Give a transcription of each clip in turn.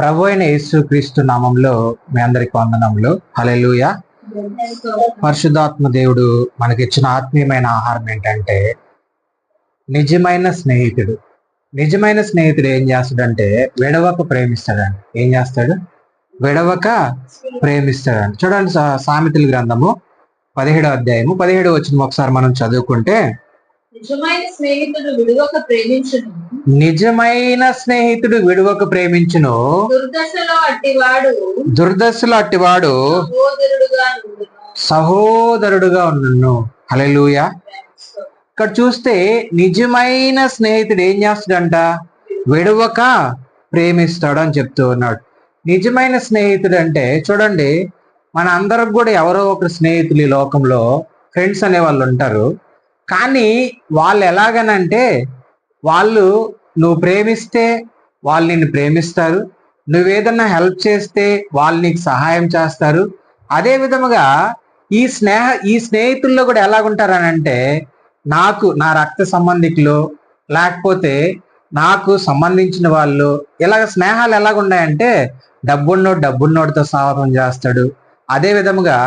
ప్రభు అయిన యేసుక్రీస్తు నామంలో మీ అందరికి వందనములు. హల్లెలూయా. పరిశుద్ధాత్మ దేవుడు మనకిచ్చిన ఆత్మీయమైన ఆహారం ఏంటంటే నిజమైన స్నేహితుడు. నిజమైన స్నేహితుడు ఏం చేస్తాడంటే విడవక ప్రేమిస్తాడండి. ఏం చేస్తాడు? విడవక ప్రేమిస్తాడండి. చూడండి, సామెతల గ్రంథము 17వ అధ్యాయము 17వ వచనం ఒకసారి మనం చదువుకుంటే, నిజమైన స్నేహితుడు విడువక ప్రేమించును, నిజమైన స్నేహితుడు విడువక ప్రేమించును, దుర్దశలో అట్టివాడు సహోదరుడుగా ఉన్నను. హల్లెలూయా. ఇక్కడ చూస్తే నిజమైన స్నేహితుడు ఏం చేస్తాడంట? విడవక ప్రేమిస్తాడు అని చెప్తూ ఉన్నాడు. నిజమైన స్నేహితుడు అంటే చూడండి, మన అందరికి కూడా ఎవరో ఒకరు స్నేహితులు ఈ లోకంలో ఫ్రెండ్స్ అనే వాళ్ళు ఉంటారు. కానీ వాళ్ళు ఎలాగనంటే వాళ్ళు నువ్వు ప్రేమిస్తే వాళ్ళు నిన్ను ప్రేమిస్తారు, నువ్వేదన్నా హెల్ప్ చేస్తే వాళ్ళు నీకు సహాయం చేస్తారు. అదే విధముగా ఈ స్నేహితుల్లో కూడా ఎలాగుంటారనంటే నా రక్త సంబంధికులు లేకపోతే నాకు సంబంధించిన వాళ్ళు, ఇలాగ స్నేహాలు ఎలాగున్నాయంటే డబ్బున్నోడితో సావాసం చేస్తాడు. అదే విధముగా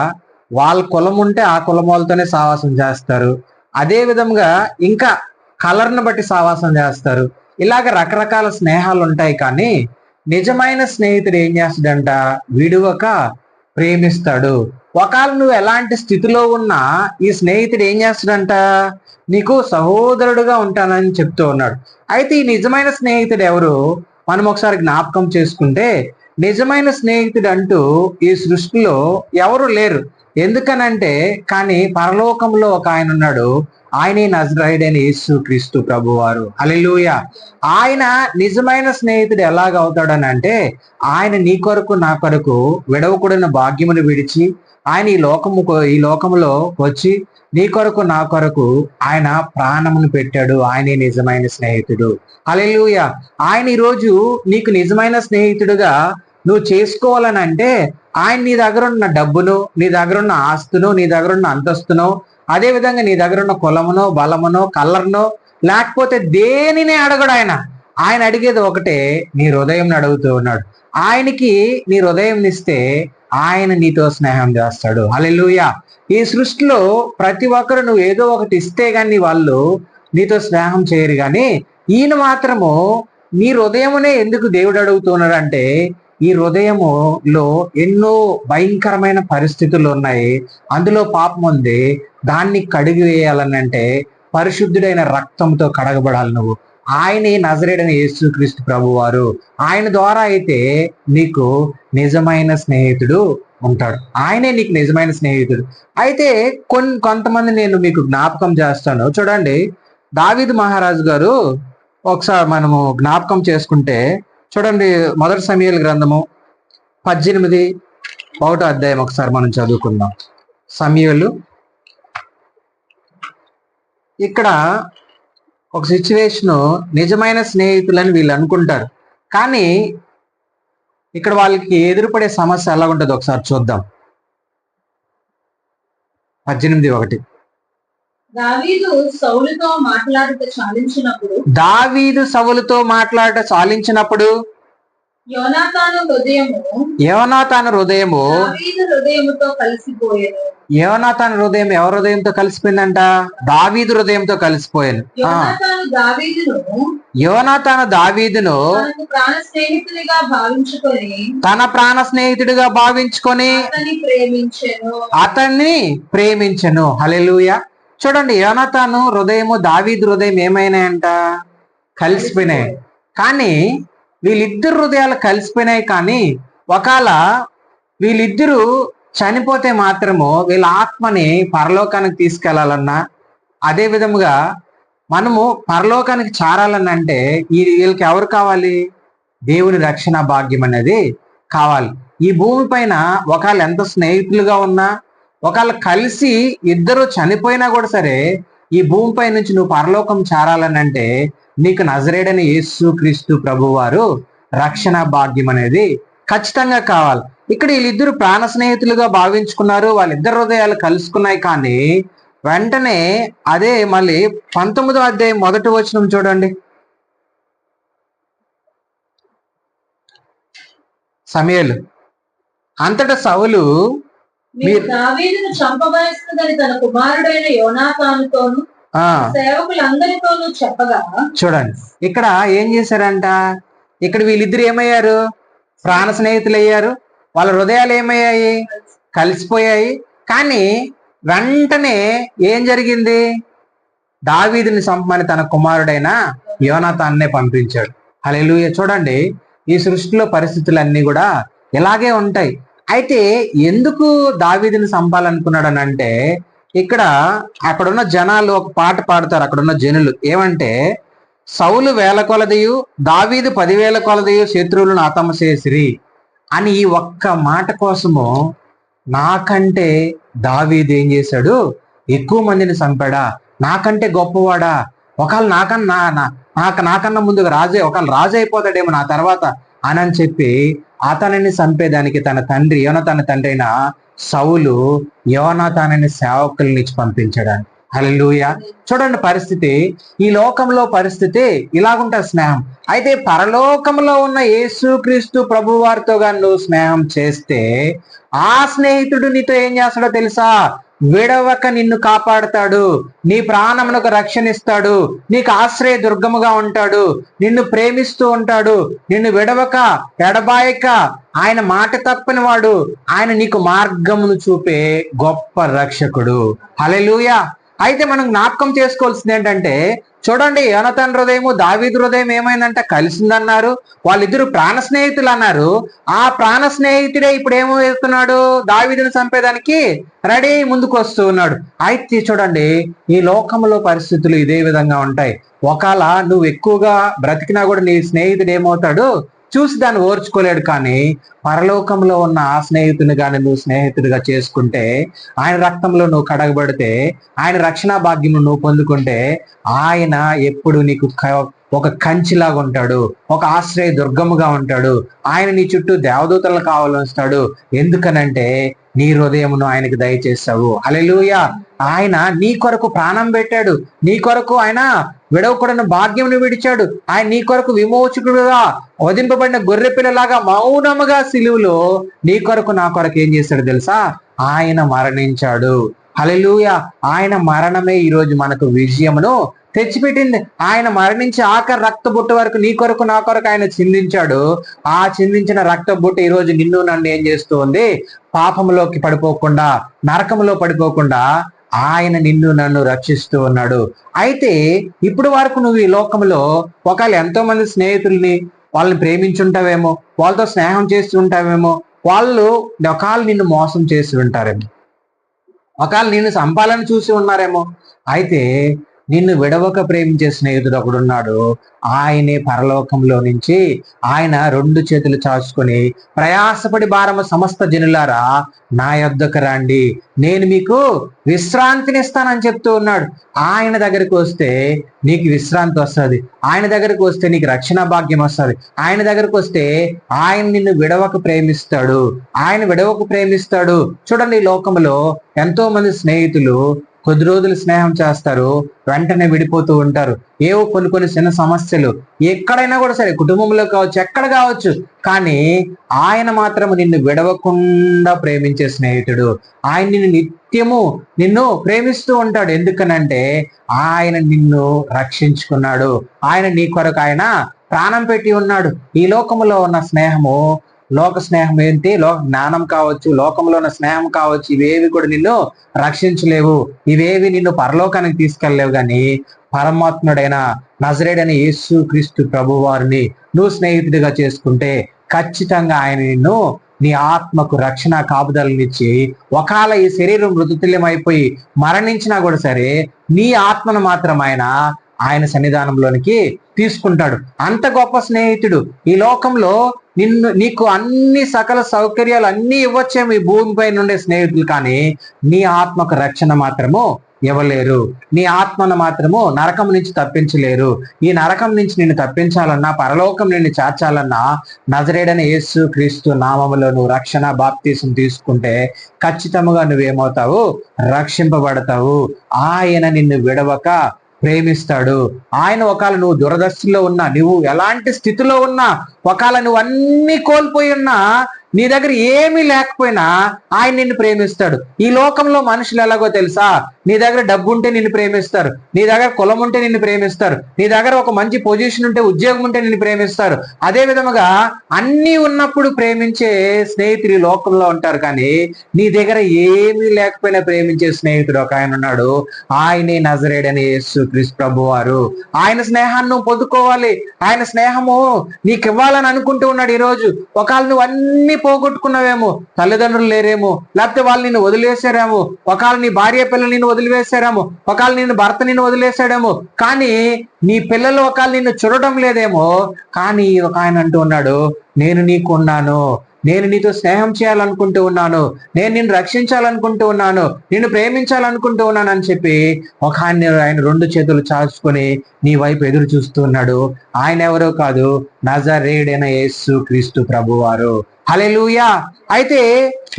వాళ్ళ కులం ఉంటే ఆ కులం వాళ్ళతోనే సావాసం చేస్తారు. అదే విధంగా ఇంకా కలర్ను బట్టి సావాసం చేస్తారు. ఇలాగ రకరకాల స్నేహాలు ఉంటాయి. కానీ నిజమైన స్నేహితుడు ఏం చేస్తాడంట? విడువక ప్రేమిస్తాడు. ఒకవేళ నువ్వు ఎలాంటి స్థితిలో ఉన్నా ఈ స్నేహితుడు ఏం చేస్తాడంట? నీకు సహోదరుడుగా ఉంటానని చెప్తూ ఉన్నాడు. అయితే ఈ నిజమైన స్నేహితుడు ఎవరు? మనం ఒకసారి జ్ఞాపకం చేసుకుంటే, నిజమైన స్నేహితుడు అంటూ ఈ సృష్టిలో ఎవరు లేరు. ఎందుకనంటే కానీ పరలోకంలో ఒక ఆయన ఉన్నాడు. ఆయనే నజరేయుడైన యేసుక్రీస్తు ప్రభువారు. హల్లెలూయా. ఆయన నిజమైన స్నేహితుడు ఎలాగవుతాడని అంటే, ఆయన నీ కొరకు నా కొరకు విడవకూడని భాగ్యమును విడిచి ఆయన ఈ లోకములో వచ్చి నీ కొరకు నా కొరకు ఆయన ప్రాణమును పెట్టాడు. ఆయనే నిజమైన స్నేహితుడు. హల్లెలూయా. ఆయన ఈరోజు నీకు నిజమైన స్నేహితుడుగా నువ్వు చేసుకోవాలని అంటే ఆయన నీ దగ్గర ఉన్న డబ్బును, నీ దగ్గర ఉన్న ఆస్తును, నీ దగ్గర ఉన్న అంతస్తును, అదే విధంగా నీ దగ్గర ఉన్న కులమునో బలమునో కలర్నో లేకపోతే దేనిని అడగడు. ఆయన అడిగేది ఒకటే, నీ హృదయం అడుగుతూ ఉన్నాడు. ఆయనకి నీ హృదయం ఇస్తే ఆయన నీతో స్నేహం చేస్తాడు. హల్లెలూయా. ఈ సృష్టిలో ప్రతి ఒక్కరు నువ్వు ఏదో ఒకటి ఇస్తే గాని వాళ్ళు నీతో స్నేహం చేయరు. కానీ ఈయన మాత్రము నీ హృదయమునే ఎందుకు దేవుడు అడుగుతున్నాడు అంటే, ఈ హృదయములో ఎన్నో భయంకరమైన పరిస్థితులు ఉన్నాయి, అందులో పాపం ఉంది. దాన్ని కడిగి వేయాలని అంటే పరిశుద్ధుడైన రక్తంతో కడగబడాలి నువ్వు. ఆయనే నజరేయుడైన యేసుక్రీస్తు ప్రభువారు. ఆయన ద్వారా అయితే నీకు నిజమైన స్నేహితుడు ఉంటాడు. ఆయనే నీకు నిజమైన స్నేహితుడు. అయితే కొంతమంది నేను మీకు జ్ఞాపకం చేస్తాను. చూడండి, దావీదు మహారాజు గారు ఒకసారి మనము జ్ఞాపకం చేసుకుంటే చూడండి, 1 సమూయేలు గ్రంథము 18వ అధ్యాయం ఒకసారి మనం చదువుకుందాం. సమూయేలు ఇక్కడ ఒక సిచ్యువేషను, నిజమైన స్నేహితులని వీళ్ళు అనుకుంటారు. కానీ ఇక్కడ వాళ్ళకి ఎదురుపడే సమస్య ఎలా ఉంటుందో ఒకసారి చూద్దాం. 18:1. దావీదు సౌలుతో మాట్లాడుట చాలించినప్పుడు యోనాతాను హృదయము యోనాతాను హృదయం ఎవరి హృదయంతో కలిసిపోయిందంట? దావీదు హృదయంతో కలిసిపోయాను. యోనాతాను దావీదును తన ప్రాణ స్నేహితుడిగా భావించుకొని అతన్ని ప్రేమించెను. హల్లెలూయా. చూడండి, యోనాతాను హృదయము దావీదు హృదయం ఏమైనాయంట? కలిసిపోయినాయి. కానీ వీళ్ళిద్దరు హృదయాలు కలిసిపోయినాయి. కానీ ఒకవేళ వీళ్ళిద్దరూ చనిపోతే మాత్రము వీళ్ళ ఆత్మని పరలోకానికి తీసుకెళ్లాలన్నా, అదే విధముగా మనము పరలోకానికి చేరాలనంటే వీళ్ళకి ఎవరు కావాలి? దేవుని రక్షణ భాగ్యం అనేది కావాలి. ఈ భూమి పైన ఒకవేళ ఎంత స్నేహితులుగా ఉన్నా, ఒకవేళ కలిసి ఇద్దరు చనిపోయినా కూడా సరే, ఈ భూమిపై నుంచి నువ్వు పరలోకం చేరాలనంటే నీకు నజరేయుడైన యేసుక్రీస్తు ప్రభువారు రక్షణ భాగ్యం అనేది ఖచ్చితంగా కావాలి. ఇక్కడ వీళ్ళిద్దరు ప్రాణ స్నేహితులుగా భావించుకున్నారు, వాళ్ళిద్దరు హృదయాలు కలుసుకున్నాయి. కానీ వెంటనే అదే మళ్ళీ 19వ అధ్యాయం 1వ వచనం చూడండి. సమూయేలు. అంతటా సౌలు మీరు దావీదును చంపవలసినదని తన కుమారుడైన యోనాతానుతోను సేవకులందరితోనూ చెప్పగా. చూడండి ఇక్కడ ఏం చేశారంట, ఇక్కడ వీళ్ళిద్దరు ఏమయ్యారు, ప్రాణ స్నేహితులు అయ్యారు. వాళ్ళ హృదయాలు ఏమయ్యాయి, కలిసిపోయాయి. కానీ వెంటనే ఏం జరిగింది, దావీదుని చంపమని తన కుమారుడైన యోనాతాన్నే పంపించాడు. హల్లెలూయా. చూడండి, ఈ సృష్టిలో పరిస్థితులన్నీ కూడా ఇలాగే ఉంటాయి. అయితే ఎందుకు దావీదుని చంపాలనుకున్నాడనంటే, ఇక్కడ అక్కడున్న జనాలు ఒక పాట పాడతారు. అక్కడున్న జనులు ఏమంటే, సౌలు వేల కొలదియు దావీదు 10,000 కొలదియు శత్రువులను హతము చేసిరి అని ఈ ఒక్క మాట కోసము నాకంటే దావీదు ఏం చేశాడు, ఎక్కువ మందిని చంపాడా, నాకంటే గొప్పవాడా, ఒకవేళ నాకన్నా ముందుగా ఒకవేళ రాజు అయిపోతాడేమో నా తర్వాత అని చెప్పి అతనిని చంపేదానికి తన తండ్రి యోనాతాను తండ్రి అయిన సౌలు యోనాతానని సేవకుల్ని ఇచ్చి పంపించడానికి. హల్లెలూయా. చూడండి పరిస్థితి, ఈ లోకంలో పరిస్థితి ఇలాగుంటుంది స్నేహం. అయితే పరలోకంలో ఉన్న యేసుక్రీస్తు ప్రభు వారితో గాని నువ్వు స్నేహం చేస్తే ఆ స్నేహితుడు నీతో ఏం చేస్తాడో తెలుసా, విడవక నిన్ను కాపాడుతాడు, నీ ప్రాణమునకు రక్షణ ఇస్తాడు, నీకు ఆశ్రయ దుర్గముగా ఉంటాడు, నిన్ను ప్రేమిస్తూ ఉంటాడు, నిన్ను విడవక ఎడబాయక ఆయన మాట తప్పని వాడు, ఆయన నీకు మార్గమును చూపే గొప్ప రక్షకుడు. హల్లెలూయా. అయితే మనం జ్ఞాపకం చేసుకోవాల్సింది ఏంటంటే, చూడండి, యోనాతాను హృదయము దావీదు హృదయం ఏమైందంటే కలిసిందన్నారు. వాళ్ళిద్దరు ప్రాణ స్నేహితులు అన్నారు. ఆ ప్రాణ స్నేహితుడే ఇప్పుడు ఏమవుతున్నాడు, దావీదుని చంపేదానికి రెడీ ముందుకు వస్తూ ఉన్నాడు. అయితే చూడండి, ఈ లోకంలో పరిస్థితులు ఇదే విధంగా ఉంటాయి. ఒకవేళ నువ్వు ఎక్కువగా బ్రతికినా కూడా నీ స్నేహితుడు ఏమవుతాడు, చూసి దాన్ని ఓర్చుకోలేడు. కానీ పరలోకంలో ఉన్న ఆ స్నేహితుని కానీ నువ్వు స్నేహితుడిగా చేసుకుంటే, ఆయన రక్తంలో నువ్వు కడగబడితే, ఆయన రక్షణ భాగ్యం నువ్వు పొందుకుంటే, ఆయన ఎప్పుడు నీకు ఒక కంచిలాగా ఉంటాడు, ఒక ఆశ్రయ దుర్గముగా ఉంటాడు. ఆయన నీ చుట్టూ దేవదూతలను కావాలొస్తాడు. ఎందుకనంటే నీ హృదయమును ఆయనకు దయచేస్తావు. హల్లెలూయా. ఆయన నీ కొరకు ప్రాణం పెట్టాడు, నీ కొరకు ఆయన విడవకూడని భాగ్యమును విడిచాడు. ఆయన నీ కొరకు విమోచకుడుగా వధింపబడిన గొర్రె పిల్లలాగా మౌనముగా సిలువలో నీ కొరకు నా కొరకు ఏం చేశాడు తెలుసా, ఆయన మరణించాడు. హల్లెలూయా. ఆయన మరణమే ఈరోజు మనకు విజయమును తెచ్చిపెట్టింది. ఆయన మరణించి ఆఖరి రక్త బొట్టు వరకు నీ కొరకు నా కొరకు ఆయన చిందించాడు. ఆ చిందించిన రక్త బొట్టు ఈరోజు నిన్ను నన్ను ఏం చేస్తూ ఉంది, పాపంలోకి పడిపోకుండా, నరకంలో పడిపోకుండా ఆయన నిన్ను నన్ను రక్షిస్తూ ఉన్నాడు. అయితే ఇప్పుడు వరకు నువ్వు ఈ లోకంలో ఒకవేళ ఎంతో మంది స్నేహితుల్ని వాళ్ళని ప్రేమించుంటావేమో, వాళ్ళతో స్నేహం చేస్తూ ఉంటావేమో, వాళ్ళు ఒకవేళ నిన్ను మోసం చేసి ఉంటారేమో, ఒకవేళ నిన్ను చంపాలని చూసి ఉన్నారేమో. అయితే నిన్ను విడవక ప్రేమించే స్నేహితుడు ఒకడున్నాడు. ఆయనే పరలోకంలో నుంచి ఆయన 2 చేతులు చాచుకొని, ప్రయాసపడి భారము సమస్త జనులారా నా యొద్దకు రండి, నేను మీకు విశ్రాంతినిస్తానని చెప్తూ ఉన్నాడు. ఆయన దగ్గరికి వస్తే నీకు విశ్రాంతి వస్తుంది, ఆయన దగ్గరికి వస్తే నీకు రక్షణ భాగ్యం వస్తుంది, ఆయన దగ్గరికి వస్తే ఆయన నిన్ను విడవక ప్రేమిస్తాడు, ఆయన విడవక ప్రేమిస్తాడు. చూడండి, ఈ లోకంలో ఎంతో మంది స్నేహితులు కొద్ది రోజులు స్నేహం చేస్తారు, వెంటనే విడిపోతూ ఉంటారు. ఏవో కొన్ని చిన్న సమస్యలు ఎక్కడైనా కూడా సరే, కుటుంబంలో కావచ్చు, ఎక్కడ కావచ్చు, కానీ ఆయన మాత్రం నిన్ను విడవకుండా ప్రేమించే స్నేహితుడు. ఆయన నిన్ను ప్రేమిస్తూ ఉంటాడు. ఎందుకనంటే ఆయన నిన్ను రక్షించుకున్నాడు, ఆయన నీ కొరకు ఆయన ప్రాణం పెట్టి ఉన్నాడు. ఈ లోకంలో ఉన్న స్నేహము, లోక స్నేహం ఏంటి, లోక జ్ఞానం కావచ్చు, లోకంలో ఉన్న స్నేహం కావచ్చు, ఇవేవి కూడా నిన్ను రక్షించలేవు, ఇవేవి నిన్ను పరలోకానికి తీసుకెళ్ళలేవు. కానీ పరమాత్ముడైన నజరేయుడైన యేసుక్రీస్తు ప్రభు వారిని నువ్వు స్నేహితుడిగా చేసుకుంటే ఖచ్చితంగా ఆయన నిన్ను నీ ఆత్మకు రక్షణ కాపుదలనిచ్చి, ఒకవేళ ఈ శరీరం మృతతుల్యం అయిపోయి మరణించినా కూడా సరే, నీ ఆత్మను మాత్రం ఆయన సన్నిధానంలోనికి తీసుకుంటాడు. అంత గొప్ప స్నేహితుడు. ఈ లోకంలో నీకు అన్ని సకల సౌకర్యాలు అన్ని ఇవ్వచ్చేమో ఈ భూమిపై నుండే స్నేహితులు, కానీ నీ ఆత్మకు రక్షణ మాత్రము ఇవ్వలేరు, నీ ఆత్మను మాత్రము నరకం నుంచి తప్పించలేరు. ఈ నరకం నుంచి నిన్ను తప్పించాలన్నా, పరలోకం నిన్ను చేర్చాలన్నా, నజరేయుడైన యేసుక్రీస్తు నామములో నువ్వు రక్షణ బాప్తీసం తీసుకుంటే ఖచ్చితంగా నువ్వేమవుతావు, రక్షింపబడతావు. ఆయన నిన్ను విడవక ప్రేమిస్తాడు. ఆయన ఒకవేళ నువ్వు దురదశలో ఉన్నా, నువ్వు ఎలాంటి స్థితిలో ఉన్నా, ఒకవేళ నువ్వు అన్ని కోల్పోయి ఉన్నా, నీ దగ్గర ఏమీ లేకపోయినా ఆయన నిన్ను ప్రేమిస్తాడు. ఈ లోకంలో మనుషులు ఎలాగో తెలుసా? నీ దగ్గర డబ్బు ఉంటే నిన్ను ప్రేమిస్తారు, నీ దగ్గర కులం ఉంటే నిన్ను ప్రేమిస్తారు, నీ దగ్గర ఒక మంచి పొజిషన్ ఉంటే, ఉద్యోగం ఉంటే నిన్ను ప్రేమిస్తారు. అదే విధముగా అన్నీ ఉన్నప్పుడు ప్రేమించే స్నేహితులు ఈ లోకంలో ఉంటారు. కానీ నీ దగ్గర ఏమీ లేకపోయినా ప్రేమించే స్నేహితుడు ఒక ఆయన ఉన్నాడు. ఆయనే నజరేయుడైన యేసుక్రీస్తు ప్రభువారు. ఆయన స్నేహాన్ని నువ్వు పొందుకోవాలి. ఆయన స్నేహము నీకు ఇవ్వాలని అనుకుంటూ ఉన్నాడు. ఈ రోజు ఒకవేళ నువ్వు అన్ని పోగొట్టుకున్నావేమో, తల్లిదండ్రులు లేరేమో, లేకపోతే వాళ్ళు నిన్ను వదిలేశారేమో, ఒకవేళ నీ భార్య పిల్లలు నిన్ను వదిలివేశారేమో, ఒకవేళ నిన్ను భర్త నిన్ను వదిలేశాడేమో, కానీ నీ పిల్లలు ఒకవేళ నిన్ను చూడటం లేదేమో, కానీ ఒక ఆయన అంటూ ఉన్నాడు, నేను నీకు ఉన్నాను, నేను నీతో స్నేహం చేయాలనుకుంటూ ఉన్నాను, నేను నిన్ను రక్షించాలనుకుంటూ ఉన్నాను, నిన్ను ప్రేమించాలనుకుంటూ ఉన్నాను అని చెప్పి ఒక ఆయన రెండు చేతులు చాచుకొని నీ వైపు ఎదురు చూస్తూ ఉన్నాడు. ఆయన ఎవరో కాదు, నజరేయుడైన యేసుక్రీస్తు ప్రభువారు. హల్లెలూయా. అయితే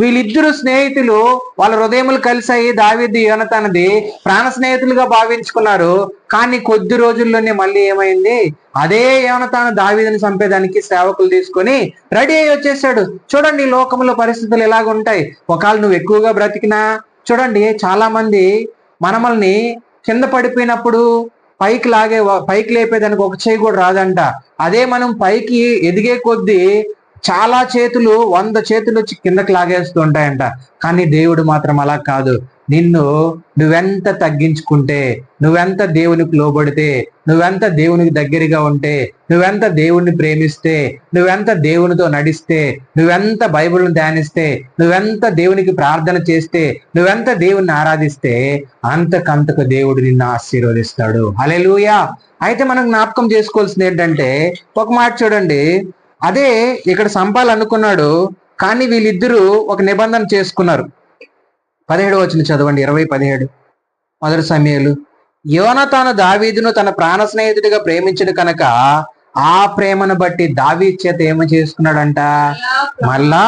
వీళ్ళిద్దరు స్నేహితులు, వాళ్ళ హృదయములు కలిసాయి. దావీదు యోనాతానుది ప్రాణ స్నేహితులుగా భావించుకున్నారు. కానీ కొద్ది రోజుల్లోనే మళ్ళీ ఏమైంది? అదే యోనాతాను దావీదుని చంపేదానికి సేవకులు తీసుకొని రెడీ అయ్యి వచ్చేసాడు. చూడండి, లోకంలో పరిస్థితులు ఎలాగ ఉంటాయి. ఒకవేళ నువ్వు ఎక్కువగా బ్రతికినా, చూడండి చాలా మంది మనమల్ని కింద పడిపోయినప్పుడు పైకి లేపేదానికి ఒక చేయి కూడా రాదంట. అదే మనం పైకి ఎదిగే కొద్దీ చాలా చేతులు, 100 చేతులు వచ్చి కిందకి లాగేస్తూ ఉంటాయంట. కానీ దేవుడు మాత్రం అలా కాదు. నువ్వెంత తగ్గించుకుంటే, నువ్వెంత దేవునికి లోబడితే, నువ్వెంత దేవునికి దగ్గరగా ఉంటే, నువ్వెంత దేవుణ్ణి ప్రేమిస్తే, నువ్వెంత దేవునితో నడిస్తే, నువ్వెంత బైబిల్ని ధ్యానిస్తే, నువ్వెంత దేవునికి ప్రార్థన చేస్తే, నువ్వెంత దేవుణ్ణి ఆరాధిస్తే, అంతకంతకు దేవుడు నిన్ను ఆశీర్వదిస్తాడు. హల్లెలూయా. అయితే మనం జ్ఞాపకం చేసుకోవాల్సింది ఏంటంటే, ఒక మాట చూడండి, అదే ఇక్కడ చంపాలనుకున్నాడు, కానీ వీళ్ళిద్దరూ ఒక నిబంధన చేసుకున్నారు. 17వ వచనం చదవండి, 20:17. మొదటి సమూయేలు. యోనాతాను దావీదును తన ప్రాణ స్నేహితుడిగా ప్రేమించడు కనుక ఆ ప్రేమను బట్టి దావీదు చేత ఏమి చేసుకున్నాడంట? మళ్ళా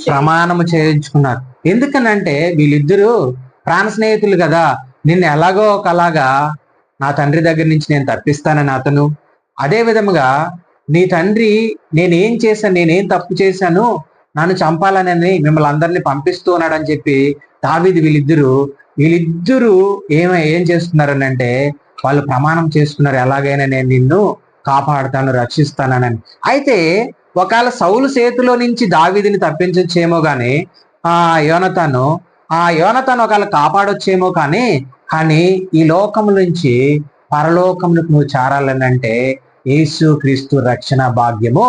ప్రమాణము చేయించుకున్నారు. ఎందుకనంటే వీళ్ళిద్దరూ ప్రాణ స్నేహితులు కదా. నిన్ను ఎలాగో ఒకలాగా నా తండ్రి దగ్గర నుంచి నేను తప్పిస్తానని అతను, అదే విధముగా నీ తండ్రి నేనేం తప్పు చేశాను, నన్ను చంపాలని మిమ్మల్ని అందరినీ పంపిస్తూ ఉన్నాడని చెప్పి దావీదు వీళ్ళిద్దరూ ఏం చేస్తున్నారనంటే, వాళ్ళు ప్రమాణం చేసుకున్నారు, ఎలాగైనా నేను నిన్ను కాపాడుతాను, రక్షిస్తానని. అయితే ఒకవేళ సౌలు చేతిలో నుంచి దావీదుని తప్పించొచ్చేమో గాని యోనాతాను ఒకవేళ కాపాడొచ్చేమో కానీ ఈ లోకం నుంచి పరలోకములకు నువ్వు చేరాలనంటే యేసుక్రీస్తు రక్షణ భాగ్యము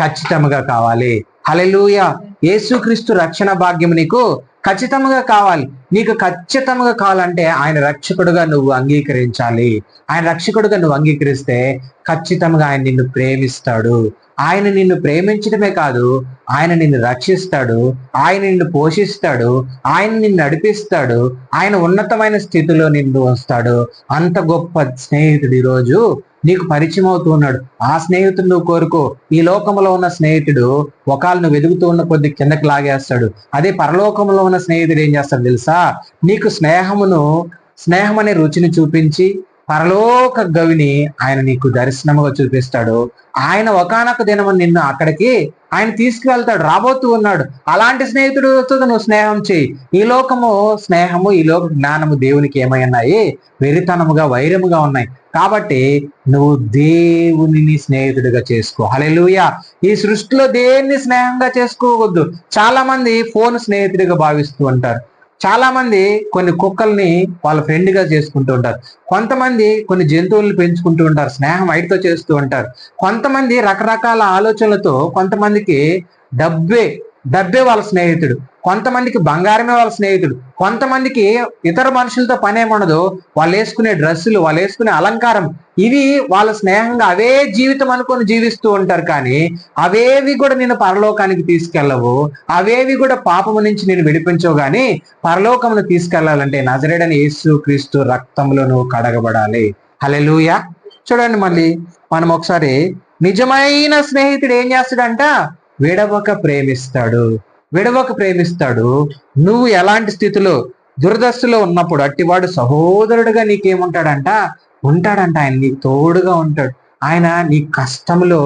ఖచ్చితంగా కావాలి. హల్లెలూయా. యేసుక్రీస్తు రక్షణ భాగ్యము నీకు ఖచ్చితంగా కావాలి. నీకు ఖచ్చితంగా కావాలంటే ఆయన రక్షకుడుగా నువ్వు అంగీకరించాలి. ఆయన రక్షకుడుగా నువ్వు అంగీకరిస్తే ఖచ్చితంగా ఆయన నిన్ను ప్రేమిస్తాడు. ఆయన నిన్ను ప్రేమించడమే కాదు, ఆయన నిన్ను రక్షిస్తాడు, ఆయన నిన్ను పోషిస్తాడు, ఆయన నిన్ను నడిపిస్తాడు, ఆయన ఉన్నతమైన స్థితిలో నిన్ను వస్తాడు. అంత గొప్ప స్నేహితుడు ఈరోజు నీకు పరిచయం అవుతూ ఉన్నాడు. ఆ స్నేహితుడు నువ్వు కోరుకో. ఈ లోకంలో ఉన్న స్నేహితుడు ఒకవేళ నువ్వు ఎదుగుతూ ఉన్న కొద్ది కిందకి లాగేస్తాడు. అదే పరలోకంలో ఉన్న స్నేహితుడు ఏం చేస్తాడు తెలుసా? నీకు స్నేహం అనే రుచిని చూపించి పరలోక గవిని ఆయన నీకు దర్శనముగా చూపిస్తాడు. ఆయన ఒకానొక దినము నిన్ను అక్కడికి ఆయన తీసుకువెళ్తాడు, రాబోతూ ఉన్నాడు. అలాంటి స్నేహితుడు నువ్వు స్నేహం చేయి. ఈ లోకము స్నేహము, ఈ లోక జ్ఞానము దేవునికి ఏమైనాయి? వెరితనముగా, వైరముగా ఉన్నాయి. కాబట్టి నువ్వు దేవునిని స్నేహితుడిగా చేసుకో. హల్లెలూయా. ఈ సృష్టిలో దేన్ని స్నేహంగా చేసుకోవద్దు. చాలా మంది ఫోన్ స్నేహితుడిగా భావిస్తూ ఉంటారు. చాలా మంది కొన్ని కుక్కల్ని వాళ్ళ ఫ్రెండ్ గా చేసుకుంటూ ఉంటారు. కొంతమంది కొన్ని జంతువుల్ని పెంచుకుంటూ ఉంటారు, స్నేహం వాటితో చేస్తూ ఉంటారు. కొంతమంది రకరకాల ఆలోచనలతో, కొంతమందికి డబ్బే వాళ్ళ స్నేహితుడు, కొంతమందికి బంగారమే వాళ్ళ స్నేహితుడు, కొంతమందికి ఇతర మనుషులతో పని ఏముండదు, వాళ్ళు వేసుకునే డ్రెస్సులు, వాళ్ళు వేసుకునే అలంకారం, ఇవి వాళ్ళ స్నేహంగా అవే జీవితం అనుకొని జీవిస్తూ ఉంటారు. కానీ అవేవి కూడా నేను పరలోకానికి తీసుకెళ్ళవు, అవేవి కూడా పాపము నుంచి నేను విడిపించవు. గాని పరలోకమును తీసుకెళ్లాలంటే నజరేయుడైన యేసుక్రీస్తు రక్తంలో నువ్వు కడగబడాలి. హల్లెలూయా. చూడండి, మళ్ళీ మనం ఒకసారి, నిజమైన స్నేహితుడు ఏం చేస్తాడంట? విడవక ప్రేమిస్తాడు. నువ్వు ఎలాంటి స్థితిలో, దురదస్తులో ఉన్నప్పుడు అట్టివాడు సహోదరుడుగా నీకేముంటాడంట ఉంటాడంట. ఆయన నీకు తోడుగా ఉంటాడు. ఆయన నీ కష్టంలో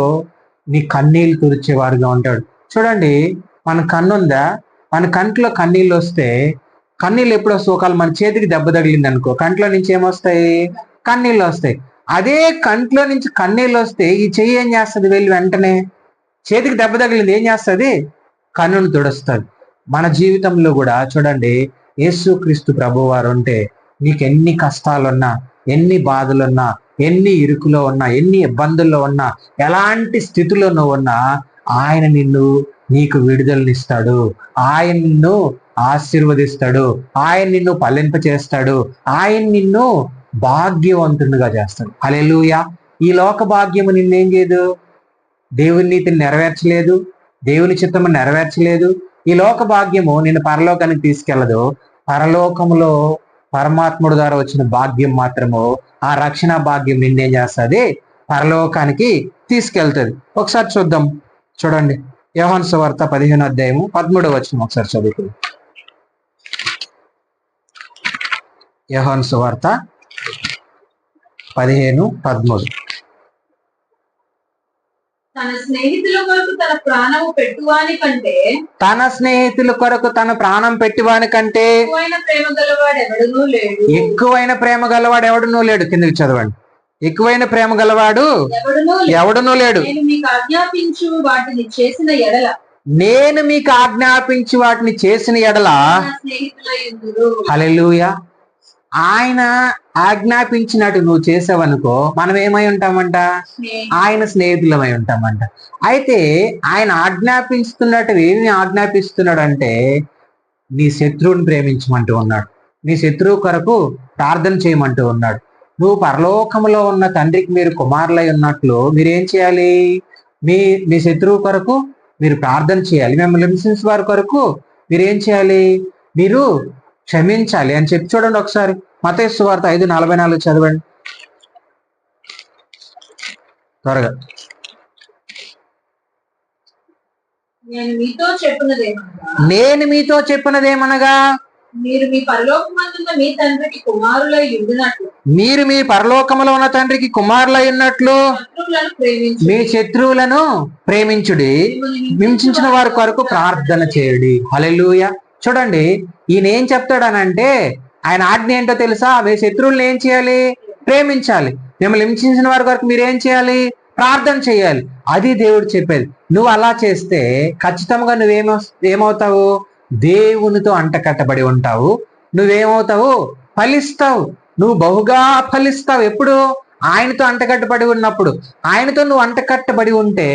నీ కన్నీళ్లు తుడిచేవారుగా ఉంటాడు. చూడండి, మన కన్ను ఉందా, మన కంట్లో కన్నీళ్ళు వస్తే, కన్నీళ్ళు ఎప్పుడు వస్తాయి? ఒకవేళ మన చేతికి దెబ్బ తగిలింది అనుకో, కంట్లో నుంచి ఏమొస్తాయి? కన్నీళ్ళు వస్తాయి. అదే కంట్లో నుంచి కన్నీళ్ళు వస్తే ఈ చెయ్యి ఏం చేస్తుంది? వెళ్ళి వెంటనే చేతికి దెబ్బ తగిలింది ఏం చేస్తుంది? కన్నును తుడుస్తుంది. మన జీవితంలో కూడా చూడండి, యేసుక్రీస్తు ప్రభువారు ఉంటే నీకు ఎన్ని కష్టాలున్నా, ఎన్ని బాధలున్నా, ఎన్ని ఇరుకులో ఉన్నా, ఎన్ని ఇబ్బందుల్లో ఉన్నా, ఎలాంటి స్థితిలో నువ్వు ఉన్నా, ఆయన నీకు విడుదలనిస్తాడు. ఆయన నిన్ను ఆశీర్వదిస్తాడు. ఆయన నిన్ను ఫలింప చేస్తాడు. ఆయన నిన్ను భాగ్యవంతునిగా చేస్తాడు. హల్లెలూయా. ఈ లోక భాగ్యము నిన్నేం చేయదు? దేవుని నీతిని నెరవేర్చలేదు, దేవుని చిత్తము నెరవేర్చలేదు. ఈ లోక భాగ్యము నిన్ను పరలోకానికి తీసుకెళ్ళదు. పరలోకములో పరమాత్ముడు ద్వారా వచ్చిన భాగ్యం మాత్రము, ఆ రక్షణ భాగ్యం నిన్నేం చేస్తుంది? పరలోకానికి తీసుకెళ్తుంది. ఒకసారి చూద్దాం. చూడండి, యోహాను సువార్త 15వ అధ్యాయము 13వ వచనం ఒకసారి చదువుకుందాం. యోహాను సువార్త 15:13. తన స్నేహితుల కొరకు తన ప్రాణం పెట్టువాని కంటే, తన స్నేహితుల కొరకు తన ప్రాణం పెట్టివాని కంటే ఎక్కువైన ప్రేమ గలవాడు ఎవడునూ లేడు. ఎక్కువైన ప్రేమ గలవాడు ఎవడునూ లేడు. కిందకి చదవండి. ఎక్కువైన ప్రేమ గలవాడు ఎవడునూ లేడు. నేను మీకు ఆజ్ఞాపించు వాటిని చేసిన ఎడల, నేను మీకు ఆజ్ఞాపించి వాటిని చేసిన ఎడల నా స్నేహితులై ఉందురు. హల్లెలూయా. ఆయన ఆజ్ఞాపించినట్టు నువ్వు చేసావనుకో, మనం ఏమై ఉంటామంట? ఆయన స్నేహితులమై ఉంటామంట. అయితే ఆయన ఆజ్ఞాపిస్తున్నట్టు ఏమి ఆజ్ఞాపిస్తున్నాడు అంటే, నీ శత్రువుని ప్రేమించమంటూ ఉన్నాడు. నీ శత్రువు కొరకు ప్రార్థన చేయమంటూ ఉన్నాడు. నువ్వు పరలోకములో ఉన్న తండ్రికి మీరు కుమారులై ఉన్నట్లు మీరేం చేయాలి? మీ శత్రువు కొరకు మీరు ప్రార్థన చేయాలి. మిమ్మల్ని హింసించే వారి కొరకు మీరేం చేయాలి? మీరు క్షమించాలి అని చెప్పి చూడండి ఒకసారి. మత్తయి సువార్త 5:44 చదవండి త్వరగా. నేను మీతో చెప్పినదేమనగా, మీరు మీ పరలోకమందున్న మీ తండ్రికి కుమారులై ఉండినట్లు, మీరు మీ పరలోకములో ఉన్న తండ్రికి కుమారులై ఉన్నట్లు మీ శత్రువులను ప్రేమించుడి, హింసించిన వారి కొరకు ప్రార్థన చేయుడి. హల్లెలూయా. చూడండి, ఈయన ఏం చెప్తాడనంటే, ఆయన ఆజ్ఞ ఏంటో తెలుసా? మీ శత్రువులను ఏం చేయాలి? ప్రేమించాలి. మిమ్మల్ని హింసించిన వారి కొరకు మీరేం చేయాలి? ప్రార్థన చేయాలి. అది దేవుడు చెప్పేది. నువ్వు అలా చేస్తే ఖచ్చితంగా ఏమవుతావు? దేవునితో అంటకట్టబడి ఉంటావు. నువ్వేమవుతావు? ఫలిస్తావు. నువ్వు బహుగా ఫలిస్తావు. ఎప్పుడు? ఆయనతో అంటకట్టబడి ఉన్నప్పుడు. ఆయనతో నువ్వు అంటకట్టబడి ఉంటే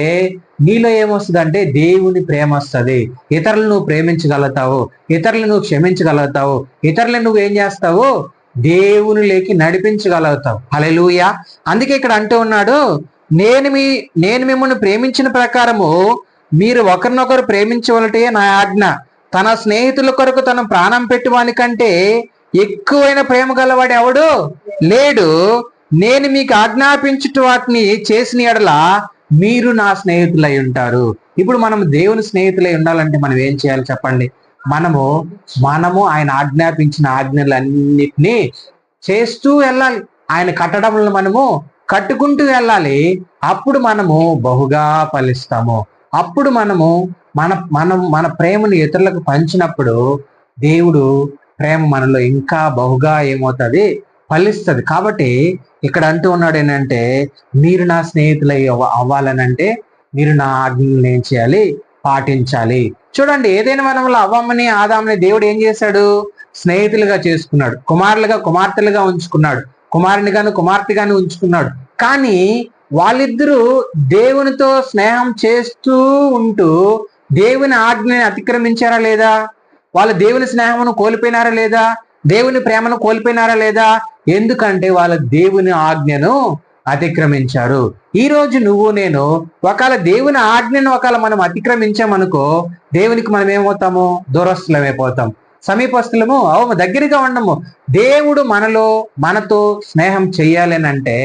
నీలో ఏమొస్తుంది అంటే దేవుని ప్రేమ వస్తుంది. ఇతరులను నువ్వు ప్రేమించగలుగుతావు, ఇతరులను నువ్వు క్షమించగలుగుతావు, ఇతరులను నువ్వు ఏం చేస్తావు? దేవునిలోకి నడిపించగలుగుతావు. హల్లెలూయా. అందుకే ఇక్కడ అంటూ ఉన్నాడు, నేను మిమ్మల్ని ప్రేమించిన ప్రకారము మీరు ఒకరినొకరు ప్రేమించవలటే నా ఆజ్ఞ. తన స్నేహితుల కొరకు తన ప్రాణం పెట్టువాని కంటే ఎక్కువైన ప్రేమ గలవాడు ఎవడు లేడు. నేను మీకు ఆజ్ఞాపించుట వాటిని చేసిన ఎడల మీరు నా స్నేహితులై ఉంటారు. ఇప్పుడు మనం దేవుని స్నేహితులై ఉండాలంటే మనం ఏం చేయాలి చెప్పండి? మనము ఆయన ఆజ్ఞాపించిన ఆజ్ఞలన్నిటినీ చేస్తూ వెళ్ళాలి. ఆయన కట్టడంలో మనము కట్టుకుంటూ వెళ్ళాలి. అప్పుడు మనము బహుగా ఫలిస్తాము. అప్పుడు మన ప్రేమను ఇతరులకు పంచినప్పుడు దేవుడు ప్రేమ మనలో ఇంకా బహుగా ఏమవుతుంది? ఫలిస్తుంది. కాబట్టి ఇక్కడ అంటూ ఉన్నాడు ఏంటంటే, మీరు నా స్నేహితులై అవ్వాలనంటే మీరు నా ఆజ్ఞలను ఏం చేయాలి? పాటించాలి. చూడండి, ఏదైనా మనలో అవ్వమ్మని ఆదాముని దేవుడు ఏం చేశాడు? స్నేహితులుగా చేసుకున్నాడు. కుమార్తెలుగా ఉంచుకున్నాడు. కుమారునిగాను కుమార్తెగాను ఉంచుకున్నాడు. కానీ వాళ్ళిద్దరూ దేవునితో స్నేహం చేస్తూ ఉంటూ దేవుని ఆజ్ఞని అతిక్రమించారా లేదా? వాళ్ళు దేవుని స్నేహమును కోల్పోయినారా లేదా? దేవుని ప్రేమను కోల్పోయినారా లేదా? ఎందుకంటే వాళ్ళ దేవుని ఆజ్ఞను అతిక్రమించారు. ఈ రోజు నువ్వు నేను ఒకవేళ దేవుని ఆజ్ఞను మనం అతిక్రమించామనుకో, దేవునికి మనం ఏమవుతాము? దూరస్తులమైపోతాం. సమీపస్తులము దగ్గరగా ఉండము. దేవుడు మనతో స్నేహం చెయ్యాలి అంటే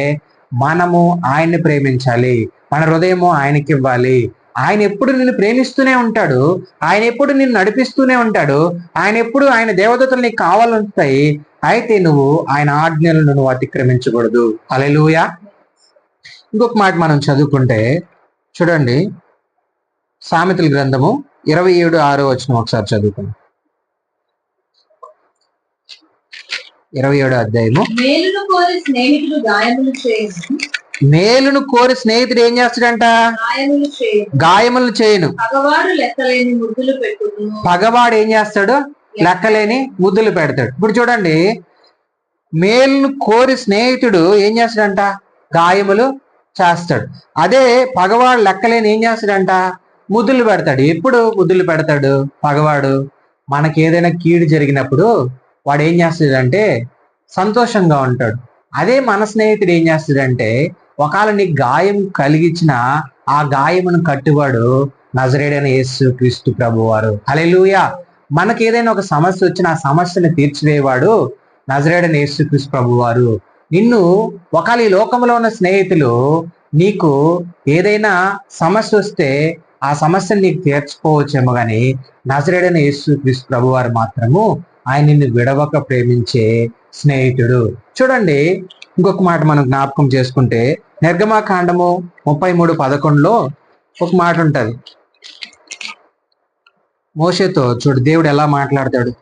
మనము ఆయన్ని ప్రేమించాలి. మన హృదయము ఆయనకి ఇవ్వాలి. ఆయన ఎప్పుడు నిన్ను ప్రేమిస్తూనే ఉంటాడు, ఆయన ఎప్పుడు నిన్ను నడిపిస్తూనే ఉంటాడు, ఆయన ఎప్పుడు ఆయన దేవదూతలు నీకు కావాలంటాయి. అయితే నువ్వు ఆయన ఆజ్ఞలను నువ్వు అతిక్రమించకూడదు. హల్లెలూయా. ఇంకొక మాట మనం చదువుకుంటే చూడండి, సామెతల గ్రంథము 27:6 ఒకసారి చదువుకుందాం. 27వ అధ్యాయము. మేలును కోరి స్నేహితుడు గాయములు చేయను. మేలును కోరి స్నేహితుడు ఏం చేస్తాడంట? గాయములు చేయను. పగవాడు లెక్కలేని ముద్దులు పెట్టును. పగవాడు ఏం చేస్తాడు? లెక్కలేని ముద్దులు పెడతాడు. ఇప్పుడు చూడండి, మేలును కోరి స్నేహితుడు ఏం చేస్తాడంట? గాయములు చేస్తాడు. అదే పగవాడు లెక్కలేని ఏం చేస్తాడంట? ముద్దులు పెడతాడు. ఎప్పుడు ముద్దులు పెడతాడు పగవాడు? మనకి ఏదైనా కీడు జరిగినప్పుడు వాడు ఏం చేస్తాడంటే సంతోషంగా ఉంటాడు. అదే మన స్నేహితుడు ఏం చేస్తాడంటే ఒకవేళ నీకు గాయం కలిగించిన ఆ గాయమును కట్టువాడు నజరేయుడైన యేసు క్రీస్తు ప్రభువారు. హల్లెలూయా. మనకి ఏదైనా ఒక సమస్య వచ్చిన ఆ సమస్యను తీర్చివేవాడు నజరేయుడైన యేసు క్రీస్తు ప్రభువారు. నిన్ను ఒకవేళ ఈ లోకంలో ఉన్న స్నేహితులు నీకు ఏదైనా సమస్య వస్తే ఆ సమస్యను నీకు తీర్చుకోవచ్చేమో కానీ నజరేయుడైన యేసు క్రీస్తు ప్రభువారు మాత్రము ఆయన నిన్ను విడవక ప్రేమించే స్నేహితుడు. చూడండి, ఇంకొక మాట మనం జ్ఞాపకం చేసుకుంటే నిర్గమాకాండము 33:11 ఒక మాట ఉంటది. మోషేతో చూడు దేవుడు ఎలా మాట్లాడతాడు.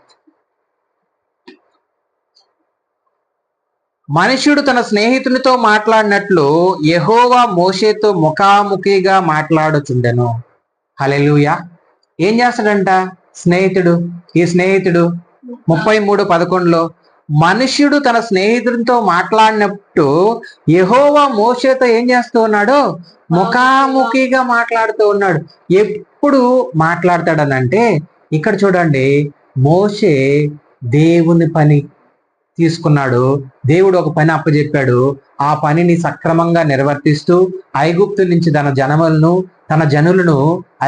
మనుష్యుడు తన స్నేహితునితో మాట్లాడినట్లు యెహోవా మోషేతో ముఖాముఖిగా మాట్లాడుచుండెను. హల్లెలూయా. ఏం చేస్తాడంట స్నేహితుడు? ఈ స్నేహితుడు 33:11 మనుష్యుడు తన స్నేహితుడితో మాట్లాడినట్టు యెహోవా మోషేతో ఏం చేస్తూ ఉన్నాడు? ముఖాముఖిగా మాట్లాడుతూ ఉన్నాడు. ఎప్పుడు మాట్లాడతాడనంటే ఇక్కడ చూడండి, మోషే దేవుని పని తీసుకున్నాడు. దేవుడు ఒక పని అప్పచెప్పాడు. ఆ పనిని సక్రమంగా నిర్వర్తిస్తూ ఐగుప్తు నుంచి తన జనులను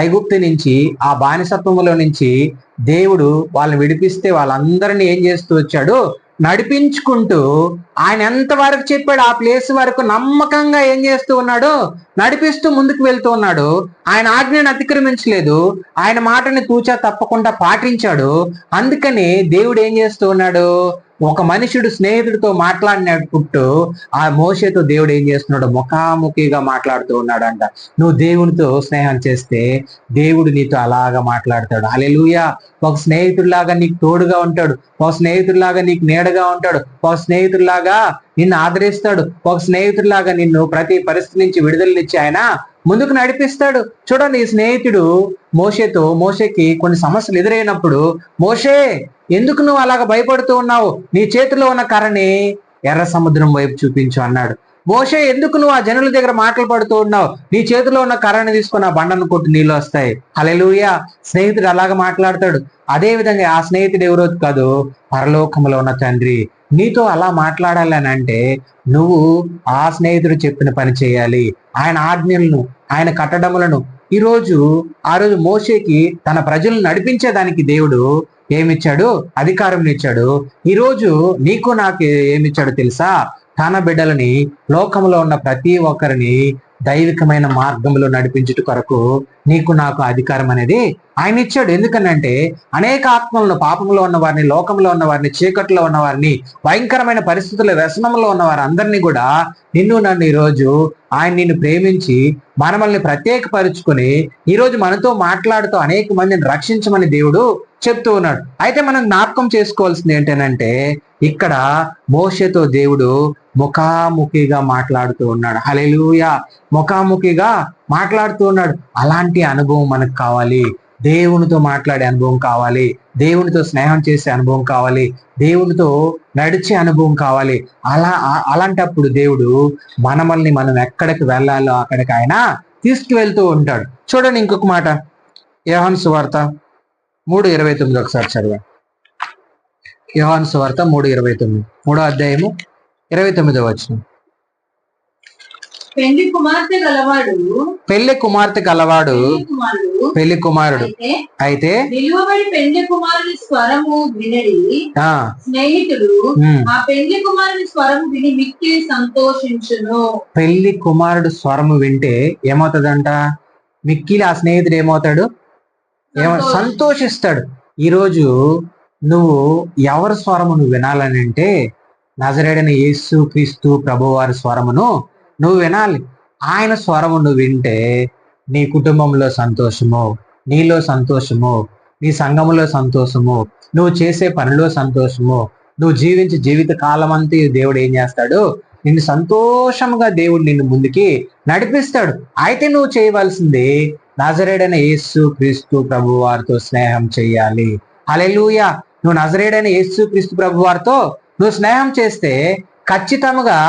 ఐగుప్తు నుంచి ఆ బానిసత్వములో నుంచి దేవుడు వాళ్ళని విడిపిస్తే వాళ్ళందరినీ ఏం చేస్తూ వచ్చాడు? నడిపించుకుంటూ ఆయన ఎంత వరకు చెప్పాడు ఆ ప్లేస్ వరకు నమ్మకంగా ఏం చేస్తూ ఉన్నాడు? నడిపిస్తూ ముందుకు వెళ్తూ ఉన్నాడు. ఆయన ఆజ్ఞను అతిక్రమించలేదు. ఆయన మాటని తూచా తప్పకుండా పాటించాడు. అందుకని దేవుడు ఏం చేస్తూ ఉన్నాడు? ఒక మనుషుడు స్నేహితుడితో మాట్లాడినప్పుడు ఆ మోషేతో దేవుడు ఏం చేస్తున్నాడు? ముఖాముఖిగా మాట్లాడుతూ ఉన్నాడంట. నువ్వు దేవునితో స్నేహం చేస్తే దేవుడు నీతో అలాగా మాట్లాడతాడు. హల్లెలూయా. ఒక స్నేహితుడిలాగా నీకు తోడుగా ఉంటాడు. ఒక స్నేహితుడిలాగా నీకు నీడగా ఉంటాడు. ఒక స్నేహితుడిలాగా నిన్ను ఆదరిస్తాడు. ఒక స్నేహితుడిలాగా నిన్ను ప్రతి పరిస్థితి నుంచి విడుదలనిచ్చి ఆయన ముందుకు నడిపిస్తాడు. చూడండి, ఈ స్నేహితుడు మోషేకి కొన్ని సమస్యలు ఎదురైనప్పుడు, మోషే ఎందుకు నువ్వు అలాగ భయపడుతూ ఉన్నావు? నీ చేతిలో ఉన్న కర్రని ఎర్ర సముద్రం వైపు చూపించు అన్నాడు. మోషే ఎందుకు నువ్వు ఆ జనుల దగ్గర మాటలు పడుతూ ఉన్నావు? నీ చేతిలో ఉన్న కర్రని తీసుకొని ఆ బండను కొట్టి నీళ్ళు వస్తాయి. హల్లెలూయా. స్నేహితుడు అలాగ మాట్లాడతాడు. అదే విధంగా ఆ స్నేహితుడు ఎవరో కాదు, పరలోకములో ఉన్న తండ్రి. నీతో అలా మాట్లాడాలి అని అంటే నువ్వు ఆ స్నేహితుడు చెప్పిన పని చేయాలి. ఆయన ఆజ్ఞలను, ఆయన కట్టడములను. ఆ రోజు మోషేకి తన ప్రజలను నడిపించేదానికి దేవుడు ఏమిచ్చాడు? అధికారం ఇచ్చాడు. ఈరోజు నీకు నాకు ఏమిచ్చాడు తెలుసా? తన బిడ్డలని, లోకంలో ఉన్న ప్రతి ఒక్కరిని దైవికమైన మార్గంలో నడిపించుట కొరకు నీకు నాకు అధికారం అనేది ఆయన ఇచ్చాడు. ఎందుకనంటే అనేక ఆత్మలను, పాపంలో ఉన్న వారిని, లోకంలో ఉన్న వారిని, చీకట్లో ఉన్న వారిని, భయంకరమైన పరిస్థితుల వ్యసనంలో ఉన్న వారి అందరినీ కూడా నన్ను ఈరోజు ఆయన నిన్ను ప్రేమించి మనల్ని ప్రత్యేకపరుచుకొని ఈరోజు మనతో మాట్లాడుతూ అనేక మందిని రక్షించమని దేవుడు చెప్తూ ఉన్నాడు. అయితే మనం జ్ఞాపకం చేసుకోవాల్సింది ఏంటంటే ఇక్కడ మోషేతో దేవుడు ముఖాముఖిగా మాట్లాడుతూ ఉన్నాడు. హల్లెలూయా. ముఖాముఖిగా మాట్లాడుతూ ఉన్నాడు. అలాంటి అనుభవం మనకు కావాలి. దేవునితో మాట్లాడే అనుభవం కావాలి. దేవునితో స్నేహం చేసే అనుభవం కావాలి. దేవునితో నడిచే అనుభవం కావాలి. అలాంటప్పుడు దేవుడు మనం ఎక్కడికి వెళ్ళాలో అక్కడికి ఆయన తీసుకువెళ్తూ ఉంటాడు. చూడండి, ఇంకొక మాట, యోహాను సువార్త 3:29 ఒకసారి చదవండి. యోహాను సువార్త 3:29, 3వ అధ్యాయము 29వ వచనం. పెళ్లి కుమార్తె గలవాడు పెళ్లి కుమారుడు అయితే నిలువబడి పెళ్లి కుమారుని స్వరము వినడి స్నేహితుడు ఆ పెళ్లి కుమారుని స్వరము విని మిక్కిలి సంతోషించును. పెళ్లి కుమారుడు స్వరము వింటే ఏమవుతుందంట? మిక్కిలి ఆ స్నేహితుడు ఏమవుతాడు? సంతోషిస్తాడు. ఈరోజు నువ్వు ఎవరి స్వరము నువ్వు వినాలని అంటే నజరేయుడైన యేసు క్రీస్తు ప్రభువారి స్వరమును నువ్వు వినాలి. ఆయన స్వరము నువ్వు వింటే నీ కుటుంబంలో సంతోషము, నీలో సంతోషము, నీ సంఘములో సంతోషము, నువ్వు చేసే పనిలో సంతోషము, నువ్వు జీవించే జీవిత కాలం అంతా దేవుడు ఏం చేస్తాడు? నిన్ను సంతోషంగా దేవుడు నిన్ను ముందుకి నడిపిస్తాడు. అయితే నువ్వు చేయవలసింది నజరేయుడైన యేసు క్రీస్తు ప్రభు వారితో స్నేహం చేయాలి. హల్లెలూయా. నువ్వు నజరేయుడైన యేసు క్రీస్తు ప్రభు వారితో నువ్వు స్నేహం చేస్తే ఖచ్చితంగా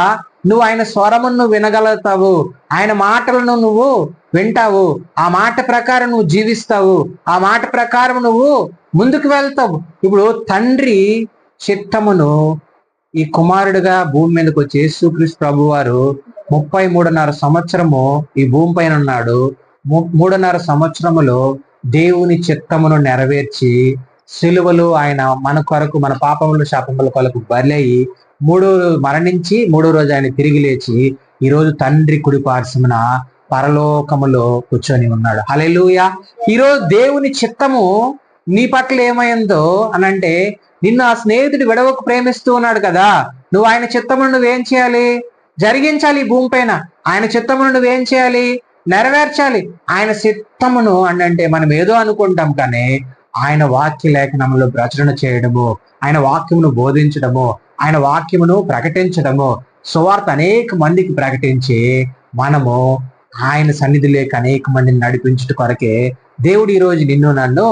నువ్వు ఆయన స్వరమును వినగలుగుతావు, ఆయన మాటలను నువ్వు వింటావు, ఆ మాట ప్రకారం నువ్వు జీవిస్తావు, ఆ మాట ప్రకారం నువ్వు ముందుకు వెళ్తావు. ఇప్పుడు తండ్రి చిత్తమును ఈ కుమారుడిగా భూమి మీదకి వచ్చి యేసుక్రీస్తు ప్రభు వారు 33.5 సంవత్సరము ఈ భూమి పైన ఉన్నాడు. 3.5 సంవత్సరములో దేవుని చిత్తమును నెరవేర్చి సిలువలో ఆయన మన కొరకు, మన పాపములు శాపముల కొరకు బలయి మరణించి 3వ రోజు ఆయన తిరిగి లేచి ఈరోజు తండ్రి కుడి పార్శ్వమున పరలోకములో కూర్చొని ఉన్నాడు. హల్లెలూయా. ఈరోజు దేవుని చిత్తము నీ పట్ల ఏమైందో అనంటే, నిన్ను ఆ స్నేహితుడు విడవకు ప్రేమిస్తూ ఉన్నాడు కదా, నువ్వు ఆయన చిత్తమును నువ్వేం చేయాలి? జరిగించాలి. భూమి పైన ఆయన చిత్తమును నువ్వేం చేయాలి? నెరవేర్చాలి. ఆయన చిత్తమును అంటే మనం ఏదో అనుకుంటాం, కానీ ఆయన వాక్య లేఖనములు ప్రచురణ చేయడము, ఆయన వాక్యమును బోధించడము, ఆయన వాక్యమును ప్రకటించడము, సువార్త అనేక మందికి ప్రకటించి మనము ఆయన సన్నిధిలోకి అనేక మందిని నడిపించుట కొరకే దేవుడు ఈరోజు నిన్ను నన్ను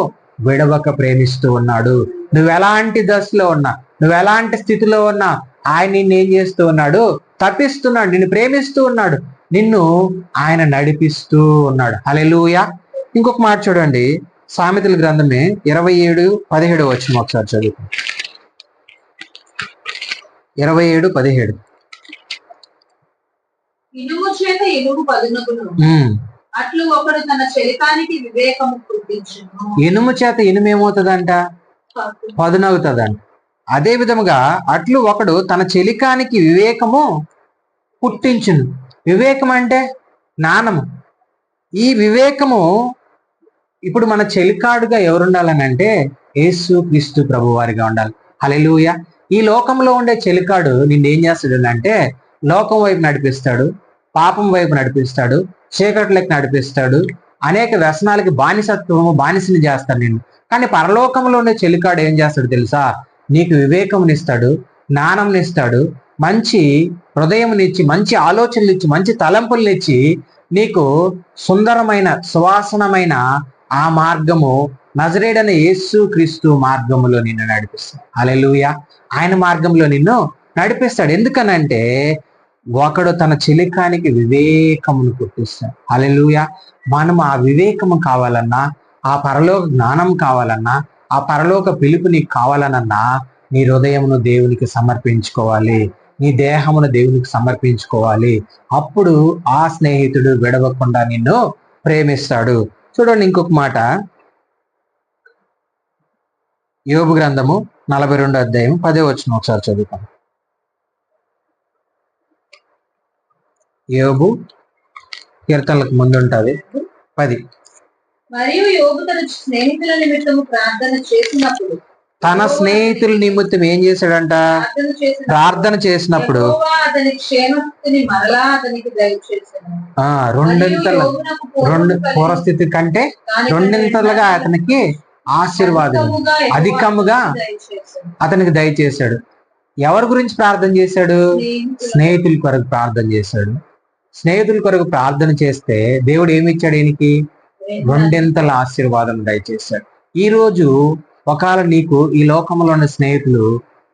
విడవక ప్రేమిస్తూ ఉన్నాడు. నువ్వు ఎలాంటి దశలో ఉన్నా, నువ్వు ఎలాంటి స్థితిలో ఉన్నా ఆయన నిన్ను ఏం చేస్తూ ఉన్నాడు? తప్పిస్తున్నాడు. నిన్ను ప్రేమిస్తూ ఉన్నాడు. నిన్ను ఆయన నడిపిస్తూ ఉన్నాడు. హల్లెలూయా. ఇంకొక మాట చూడండి, సామెతల గ్రంథమే 27:17 వచ్చిన ఒకసారి చదువు. 27:17. ఇనుము చేత ఇనుము పదునగును, అట్లు ఒకడు తన చెలికానికి వివేకము పుట్టించును. ఇనుము చేత ఇనుము ఏమవుతుందంట? పదునవుతుందంట. అదే విధముగా అట్లు ఒకడు తన చెలికానికి వివేకము పుట్టించును. వివేకం అంటే జ్ఞానము. ఈ వివేకము ఇప్పుడు మన చెలికాడుగా ఎవరుండాలని అంటే యేసు క్రీస్తు ప్రభు వారిగా ఉండాలి. హల్లెలూయా. ఈ లోకంలో ఉండే చెలికాడు నిన్నేం చేస్తాడు అంటే లోకం వైపు నడిపిస్తాడు, పాపం వైపు నడిపిస్తాడు, చీకట్లకు నడిపిస్తాడు, అనేక వ్యసనాలకి బానిసని చేస్తాడు నిన్ను. కానీ పరలోకంలో ఉండే చెలికాడు ఏం చేస్తాడు తెలుసా? నీకు వివేకంనిస్తాడు, జ్ఞానంనిస్తాడు, మంచి హృదయంనిచ్చి, మంచి ఆలోచనలు ఇచ్చి, మంచి తలంపుల్నిచ్చి, నీకు సుందరమైన సువాసనమైన ఆ మార్గము నజరేయుడైన యేసు క్రీస్తు మార్గములో నిన్ను నడిపిస్తాడు. హల్లెలూయా. ఆయన మార్గంలో నిన్ను నడిపిస్తాడు. ఎందుకనంటే ఒకడు తన చెలికానికి వివేకమును పుట్టిస్తాడు. హల్లెలూయా. మనం ఆ వివేకము కావాలన్నా, ఆ పరలోక జ్ఞానం కావాలన్నా, ఆ పరలోక పిలుపు నీకు కావాలనన్నా నీ హృదయమును దేవునికి సమర్పించుకోవాలి, నీ దేహమును దేవునికి సమర్పించుకోవాలి. అప్పుడు ఆ స్నేహితుడు విడవకుండా నిన్ను ప్రేమిస్తాడు. చూడండి ఇంకొక మాట, యోబు గ్రంథము 42:10 ఒకసారి చదువుతాం. యోబు కీర్తనలకు ముందు ఉంటుంది 10. మరియు యోబు తన స్నేహితుల నిమిత్తము ప్రార్థన చేసినప్పుడు, తన స్నేహితుల నిమిత్తం ఏం చేశాడంట? ప్రార్థన చేసినప్పుడు అతని క్షేమస్థితిని మరలా అతనికి దయచేశాడు. రెండు పూర్వస్థితి కంటే రెండింతలుగా అతనికి ఆశీర్వాదం అధికముగా అతనికి దయచేశాడు. ఎవరి గురించి ప్రార్థన చేశాడు? స్నేహితుల కొరకు ప్రార్థన చేశాడు. స్నేహితుల కొరకు ప్రార్థన చేస్తే దేవుడు ఏమి ఇచ్చాడు? ఈయనకి రెండింతల ఆశీర్వాదం దయచేశాడు. ఈ రోజు ఒకవేళ నీకు ఈ లోకంలో ఉన్న స్నేహితులు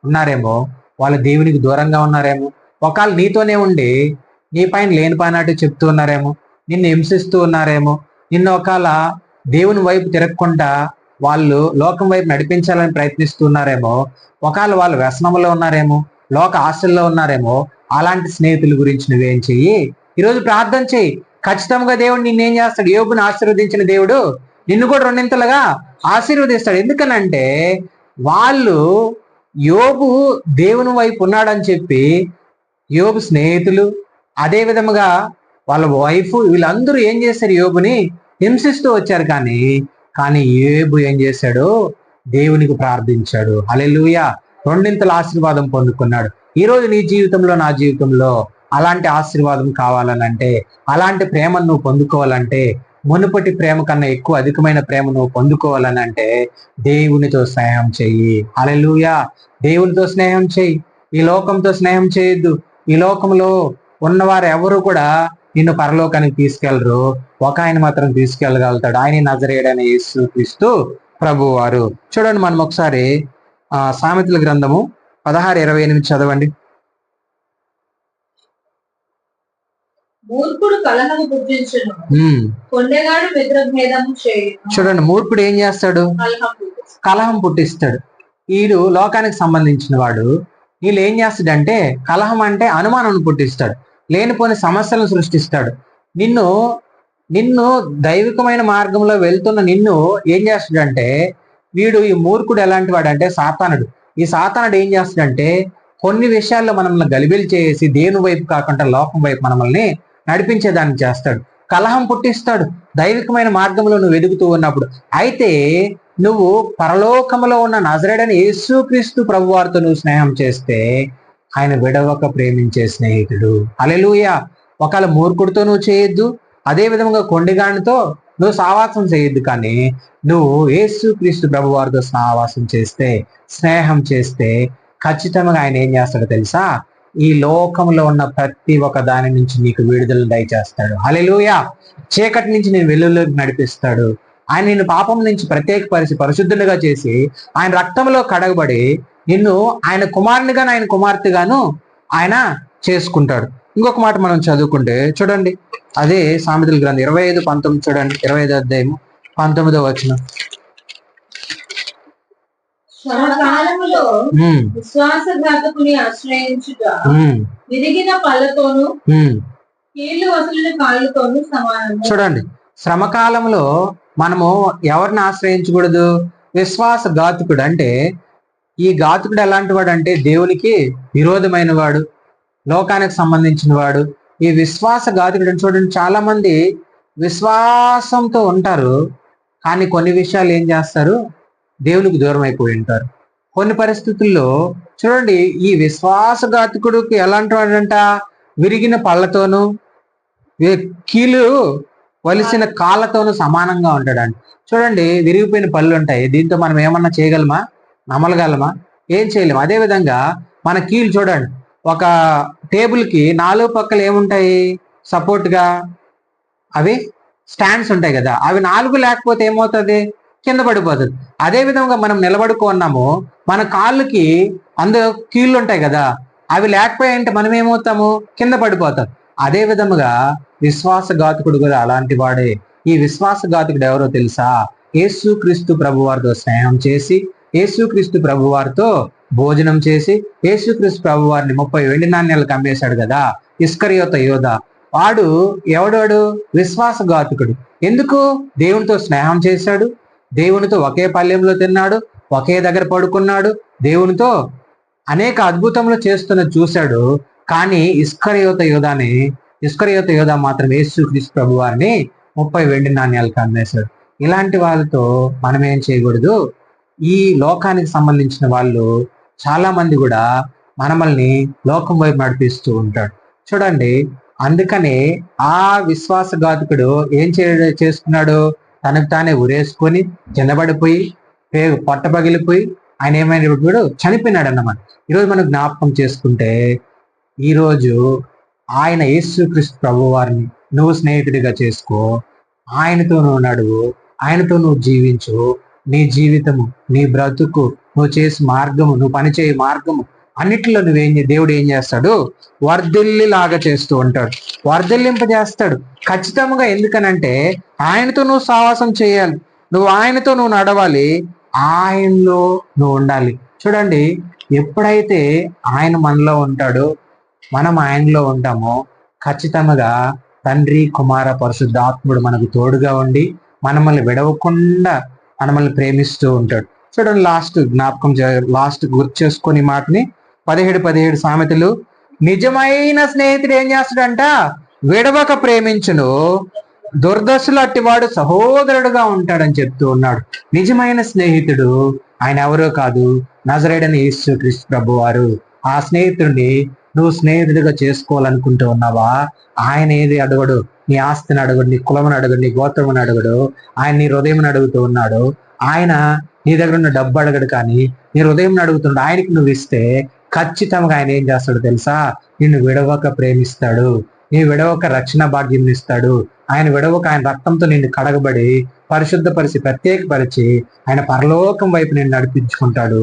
ఉన్నారేమో, వాళ్ళు దేవునికి దూరంగా ఉన్నారేమో, ఒకవేళ నీతోనే ఉండి నీ పైన లేని పైనట్టు చెప్తూ ఉన్నారేమో, నిన్ను హింసిస్తూ ఉన్నారేమో, నిన్ను ఒకవేళ దేవుని వైపు తిరగకుండా వాళ్ళు లోకం వైపు నడిపించాలని ప్రయత్నిస్తున్నారేమో, ఒకవేళ వాళ్ళు వ్యసనంలో ఉన్నారేమో, లోక ఆశల్లో ఉన్నారేమో, అలాంటి స్నేహితుల గురించి నువ్వేం చెయ్యి? ఈరోజు ప్రార్థన చెయ్యి. ఖచ్చితంగా దేవుడు నిన్నేం చేస్తాడు? యోబుని ఆశీర్వదించిన దేవుడు నిన్ను కూడా రెండింతలుగా ఆశీర్వదిస్తాడు. ఎందుకనంటే వాళ్ళు యోబు దేవుని వైపు ఉన్నాడని చెప్పి యోబు స్నేహితులు, అదే విధముగా వాళ్ళ వైఫ్, వీళ్ళందరూ ఏం చేశారు? యోబుని హింసిస్తూ వచ్చారు. కానీ యోబు ఏం చేశాడు? దేవునికి ప్రార్థించాడు. హల్లెలూయా. రెండింతల ఆశీర్వాదం పొందుకున్నాడు. ఈ రోజు నీ జీవితంలో, నా జీవితంలో అలాంటి ఆశీర్వాదం కావాలనంటే, అలాంటి ప్రేమను నువ్వు పొందుకోవాలంటే, మునుపటి ప్రేమ కన్నా ఎక్కువ అధికమైన ప్రేమ నువ్వు పొందుకోవాలనంటే దేవునితో స్నేహం చెయ్యి. హల్లెలూయా. దేవునితో స్నేహం చెయ్యి. ఈ లోకంతో స్నేహం చేయొద్దు. ఈ లోకంలో ఉన్నవారు ఎవరు కూడా నిన్ను పరలోకానికి తీసుకెళ్లరు. ఒక ఆయన మాత్రం తీసుకెళ్ళగలుగుతాడు. ఆయన నజరేయుడైన యేసుక్రీస్తు ప్రభువారు. చూడండి, మనం ఒకసారి సామెతల గ్రంథము 16:28 చదవండి. మూర్ఖుడు కలహము పుట్టించును, కొండెగాడు మిత్రభేదము చేయును. చూడండి, మూర్ఖుడు ఏం చేస్తాడు? కలహం పుట్టిస్తాడు. వీడు లోకానికి సంబంధించిన వాడు. వీళ్ళు ఏం చేస్తాడంటే, కలహం అంటే అనుమానం పుట్టిస్తాడు, లేనిపోని సమస్యలను సృష్టిస్తాడు. నిన్ను దైవికమైన మార్గంలో వెళ్తున్న నిన్ను ఏం చేస్తాడంటే, ఈ మూర్ఖుడు ఎలాంటి వాడు అంటే సాతానుడు. ఈ సాతానుడు ఏం చేస్తాడంటే, కొన్ని విషయాల్లో మనల్ని గలిబిలి చేసి దేవుని వైపు కాకుండా లోకం వైపు మనల్ని నడిపించేదాన్ని చేస్తాడు. కలహం పుట్టిస్తాడు దైవికమైన మార్గంలో నువ్వు ఎదుగుతూ ఉన్నప్పుడు. అయితే నువ్వు పరలోకములో ఉన్న నజరేయుడైన యేసుక్రీస్తు ప్రభువారితో నువ్వు స్నేహం చేస్తే ఆయన విడవక ప్రేమించే స్నేహితుడు. హల్లెలూయా. ఒకవేళ మూర్ఖుడితో నువ్వు చేయొద్దు, అదే విధంగా కొండిగానితో నువ్వు సావాసం చేయొద్దు. కానీ నువ్వు యేసుక్రీస్తు ప్రభువారితో సావాసం చేస్తే, స్నేహం చేస్తే ఖచ్చితంగా ఆయన ఏం చేస్తాడో తెలుసా? ఈ లోకంలో ఉన్న ప్రతి ఒక్క దాని నుంచి నీకు విడుదల దయచేస్తాడు. హల్లెలూయా. చీకటి నుంచి నేను వెలుగులోకి నడిపిస్తాడు. ఆయన నిన్ను పాపం నుంచి ప్రత్యేకపరిచి పరిశుద్ధులుగా చేసి ఆయన రక్తంలో కడగబడి నిన్ను ఆయన కుమారునిగాను ఆయన కుమార్తెగాను ఆయన చేసుకుంటాడు. ఇంకొక మాట మనం చదువుకుంటే చూడండి, అదే సామెతల గ్రంథం 25:19 చూడండి. 25వ అధ్యాయము 19వ వచనం. శ్రమకాలములో విశ్వాసఘాతకుని ఆశ్రయించుట విరిగిన పళ్ళతోను కీళ్లు వసలిన కాళ్ళతోను సమానం. చూడండి, శ్రమకాలంలో మనము ఎవరిని ఆశ్రయించకూడదు? విశ్వాసఘాతకుడు. అంటే ఈ ఘాతకుడు ఎలాంటి వాడు అంటే దేవునికి విరోధమైన వాడు, లోకానికి సంబంధించిన వాడు. ఈ విశ్వాసఘాతకుడు అని చూడండి, చాలా మంది విశ్వాసంతో ఉంటారు, కానీ కొన్ని విషయాలు ఏం చేస్తారు? దేవునికి దూరం అయిపోయి ఉంటారు. కొన్ని పరిస్థితుల్లో చూడండి, ఈ విశ్వాసఘాతకుడికి ఎలాంటి వాడంట? విరిగిన పళ్ళతోనూ కీలు వలిసిన కాళ్ళతోనూ సమానంగా ఉంటాడంట. చూడండి, విరిగిపోయిన పళ్ళు ఉంటాయి, దీంతో మనం ఏమన్నా చేయగలమా? నమ్మగలమా? ఏం చేయలేము. అదే విధంగా మన కీలు చూడండి, ఒక టేబుల్కి 4 పక్కలు ఏముంటాయి సపోర్ట్ గా? అవి స్టాండ్స్ ఉంటాయి కదా. అవి 4 లేకపోతే ఏమవుతుంది? కింద పడిపోతుంది. అదే విధంగా మనం నిలబడుకున్నాము, మన కాళ్ళకి కీళ్ళు ఉంటాయి కదా, అవి లేకపోయాయంటే మనం ఏమవుతాము? కింద పడిపోతాం. అదే విధముగా విశ్వాసఘాతకుడు కూడా అలాంటి వాడే. ఈ విశ్వాసఘాతకుడు ఎవరో తెలుసా? యేసుక్రీస్తు ప్రభువారితో స్నేహం చేసి, యేసుక్రీస్తు ప్రభువారితో భోజనం చేసి, యేసుక్రీస్తు ప్రభువారిని 30 వెండి నాణ్యాలకు అమ్మేశాడు కదా ఇస్కరియోత యోధ. వాడు ఎవడాడు? విశ్వాసఘాతకుడు. ఎందుకు? దేవునితో స్నేహం చేశాడు, దేవునితో ఒకే పల్లెంలో తిన్నాడు, ఒకే దగ్గర పడుకున్నాడు, దేవునితో అనేక అద్భుతములు చేస్తున్న చూశాడు. కానీ ఇస్కరియోత యోధ మాత్రం యేసుక్రీస్తు ప్రభువారిని 30 వెండి నాణ్యాలకు అమ్మేశాడు. ఇలాంటి వాళ్ళతో మనం ఏం చేయకూడదు? ఈ లోకానికి సంబంధించిన వాళ్ళు చాలా మంది కూడా మనల్ని లోకం వైపు నడిపిస్తూ ఉంటాడు. చూడండి, అందుకనే ఆ విశ్వాసఘాతకుడు ఏం చేసుకున్నాడు? తనకు తానే ఉరేసుకొని కిందపడిపోయి పొట్ట పగిలిపోయి ఆయన ఏమైనప్పుడు చనిపోయినాడు అన్నమాట. ఈరోజు మనం జ్ఞాపకం చేసుకుంటే, ఈరోజు ఆయన యేసుక్రీస్తు ప్రభువారిని నువ్వు స్నేహితుడిగా చేసుకో, ఆయనతో నువ్వు నడువు, ఆయనతో నువ్వు జీవించు. నీ జీవితము, నీ బ్రతుకు, నువ్వు చేసే మార్గము, నువ్వు పనిచేయ మార్గము అన్నిటిలో దేవుడు ఏం చేస్తాడు? వర్ధిల్లిలాగా చేస్తూ ఉంటాడు, వర్ధిల్లింపజేస్తాడు ఖచ్చితంగా. ఎందుకనంటే ఆయనతో నువ్వు సావాసం చేయాలి, నువ్వు ఆయనతో నువ్వు నడవాలి, ఆయనలో నువ్వు ఉండాలి. చూడండి, ఎప్పుడైతే ఆయన మనలో ఉంటాడో, మనం ఆయనలో ఉంటామో, ఖచ్చితంగా తండ్రి, కుమార, పరిశుద్ధాత్ముడు మనకు తోడుగా ఉండి మనల్ని విడవకుండా మనల్ని ప్రేమిస్తూ ఉంటాడు. చూడండి, లాస్ట్ గుర్తు చేసుకొని మాటని 17 సామెతలు. నిజమైన స్నేహితుడు ఏం చేస్తాడంట? విడవక ప్రేమించును, దుర్దశలు అట్టివాడు సహోదరుడుగా ఉంటాడని చెప్తూ ఉన్నాడు. నిజమైన స్నేహితుడు ఆయన ఎవరో కాదు, నజరేయుడైన యేసుక్రీస్తు ప్రభువారు. ఆ స్నేహితుడిని నువ్వు స్నేహితుడిగా చేసుకోవాలనుకుంటూ ఉన్నావా? ఆయన ఏది అడగడు, నీ ఆస్తిని అడగడు, నీ కులమును అడగడు, నీ గోత్రమును అడగడు. ఆయన నీ హృదయం అడుగుతూ ఉన్నాడు. ఆయన నీ దగ్గర ఉన్న డబ్బు అడగడు, కానీ నీ హృదయం అడుగుతున్నాడు. ఆయనకి నువ్వు ఇస్తే ఖచ్చితంగా ఆయన ఏం చేస్తాడు తెలుసా? నిన్ను విడవక ప్రేమిస్తాడు, నీ విడవక రక్షణ భాగ్యం ఇస్తాడు. ఆయన విడవక ఆయన రక్తంతో నిన్ను కడగబడి పరిశుద్ధపరిచి ప్రత్యేకపరిచి ఆయన పరలోకం వైపు నిన్ను నడిపించుకుంటాడు.